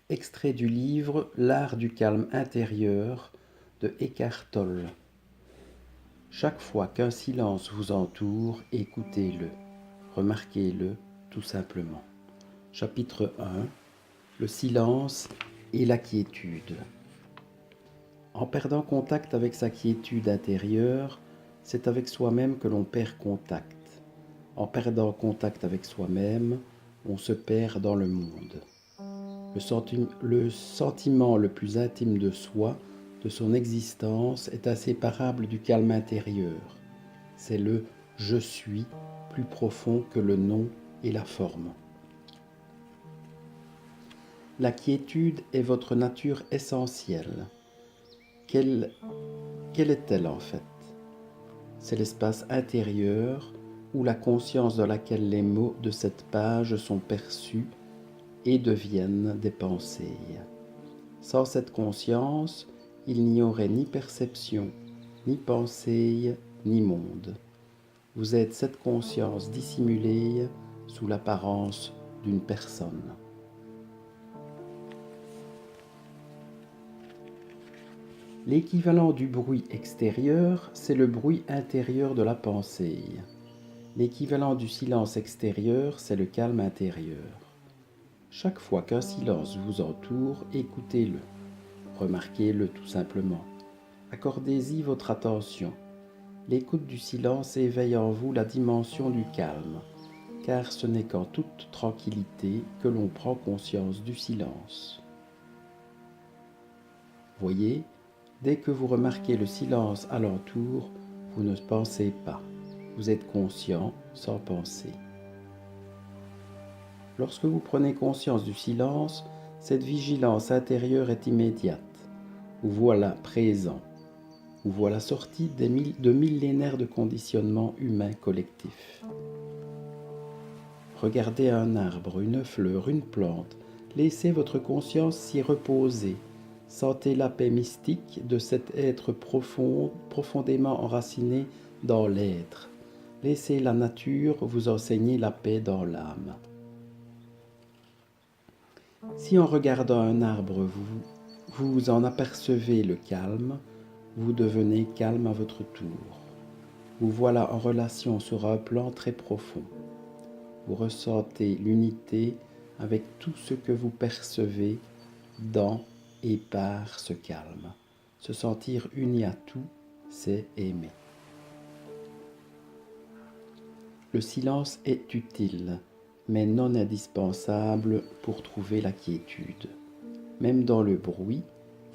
Extrait du livre L'art du calme intérieur de Eckhart Tolle. Chaque fois qu'un silence vous entoure, écoutez-le, remarquez-le tout simplement. Chapitre 1. Le silence et la quiétude. En perdant contact avec sa quiétude intérieure, c'est avec soi-même que l'on perd contact. En perdant contact avec soi-même, on se perd dans le monde. Le sentiment le plus intime de soi, de son existence, est inséparable du calme intérieur. C'est le « je suis » plus profond que le nom et la forme. La quiétude est votre nature essentielle. Quelle est-elle en fait? C'est l'espace intérieur où la conscience dans laquelle les mots de cette page sont perçus et deviennent des pensées. Sans cette conscience, il n'y aurait ni perception, ni pensée, ni monde. Vous êtes cette conscience dissimulée sous l'apparence d'une personne. L'équivalent du bruit extérieur, c'est le bruit intérieur de la pensée. L'équivalent du silence extérieur, c'est le calme intérieur. Chaque fois qu'un silence vous entoure, écoutez-le. Remarquez-le tout simplement. Accordez-y votre attention. L'écoute du silence éveille en vous la dimension du calme, car ce n'est qu'en toute tranquillité que l'on prend conscience du silence. Voyez, dès que vous remarquez le silence alentour, vous ne pensez pas. Vous êtes conscient sans penser. Lorsque vous prenez conscience du silence, cette vigilance intérieure est immédiate. Vous voilà présent. Vous voilà sorti de millénaires de conditionnements humains collectifs. Regardez un arbre, une fleur, une plante. Laissez votre conscience s'y reposer. Sentez la paix mystique de cet être profondément enraciné dans l'être. Laissez la nature vous enseigner la paix dans l'âme. Si en regardant un arbre, vous en apercevez le calme, vous devenez calme à votre tour. Vous voilà en relation sur un plan très profond. Vous ressentez l'unité avec tout ce que vous percevez dans et par ce calme. Se sentir uni à tout, c'est aimer. Le silence est utile, mais non indispensable pour trouver la quiétude. Même dans le bruit,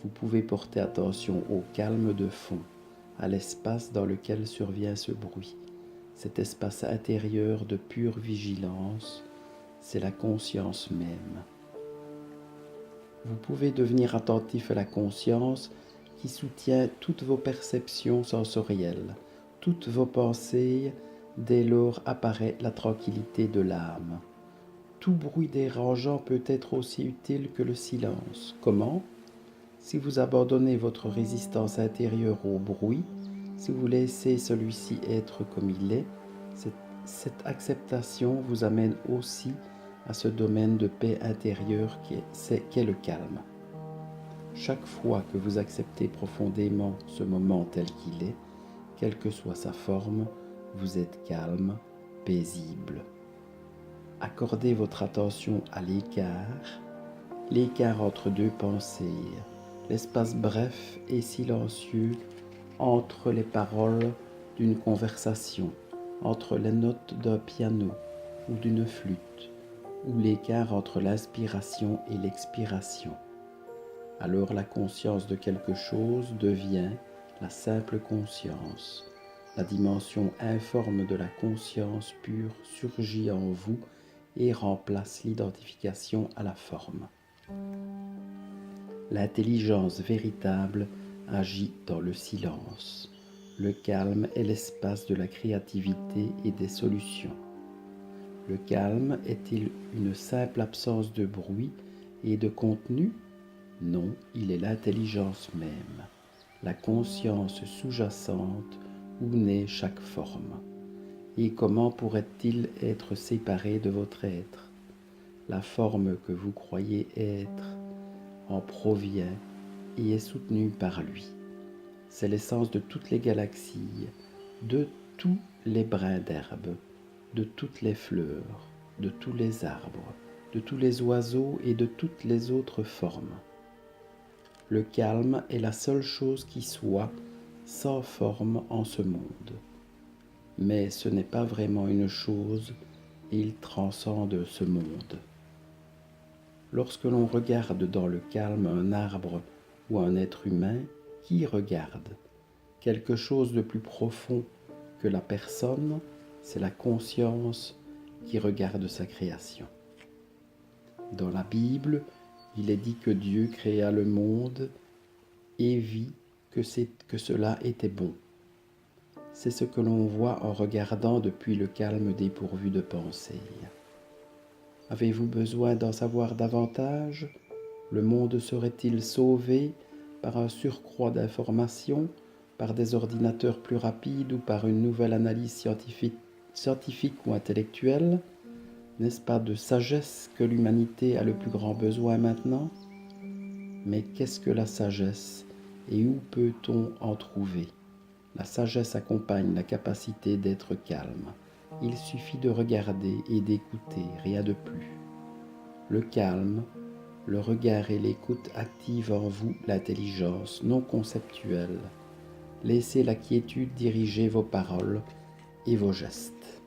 vous pouvez porter attention au calme de fond, à l'espace dans lequel survient ce bruit. Cet espace intérieur de pure vigilance, c'est la conscience même. Vous pouvez devenir attentif à la conscience qui soutient toutes vos perceptions sensorielles, toutes vos pensées, dès lors apparaît la tranquillité de l'âme. Tout bruit dérangeant peut être aussi utile que le silence. Comment? Si vous abandonnez votre résistance intérieure au bruit, si vous laissez celui-ci être comme il est, cette acceptation vous amène aussi à ce domaine de paix intérieure qu'est le calme. Chaque fois que vous acceptez profondément ce moment tel qu'il est, quelle que soit sa forme, vous êtes calme, paisible. Accordez votre attention à l'écart entre deux pensées, l'espace bref et silencieux entre les paroles d'une conversation, entre les notes d'un piano ou d'une flûte, ou l'écart entre l'inspiration et l'expiration. Alors la conscience de quelque chose devient la simple conscience. La dimension informe de la conscience pure surgit en vous et remplace l'identification à la forme. L'intelligence véritable agit dans le silence. Le calme est l'espace de la créativité et des solutions. Le calme est-il une simple absence de bruit et de contenu? Non, il est l'intelligence même, la conscience sous-jacente où naît chaque forme. Et comment pourrait-il être séparé de votre être? La forme que vous croyez être en provient et est soutenu par lui. C'est l'essence de toutes les galaxies, de tous les brins d'herbe, de toutes les fleurs, de tous les arbres, de tous les oiseaux et de toutes les autres formes. Le calme est la seule chose qui soit sans forme en ce monde. Mais ce n'est pas vraiment une chose et il transcende ce monde. Lorsque l'on regarde dans le calme un arbre ou un être humain, qui regarde? Quelque chose de plus profond que la personne, c'est la conscience qui regarde sa création. Dans la Bible, il est dit que Dieu créa le monde et vit que cela était bon. C'est ce que l'on voit en regardant depuis le calme dépourvu de pensée. Avez-vous besoin d'en savoir davantage? Le monde serait-il sauvé par un surcroît d'informations, par des ordinateurs plus rapides ou par une nouvelle analyse scientifique ou intellectuelle? N'est-ce pas de sagesse que l'humanité a le plus grand besoin maintenant? Mais qu'est-ce que la sagesse et où peut-on en trouver? La sagesse accompagne la capacité d'être calme. Il suffit de regarder et d'écouter, rien de plus. Le calme, le regard et l'écoute activent en vous l'intelligence non conceptuelle. Laissez la quiétude diriger vos paroles et vos gestes.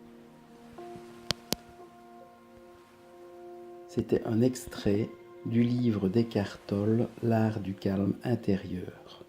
C'était un extrait du livre d'Eckhart Tolle, L'art du calme intérieur.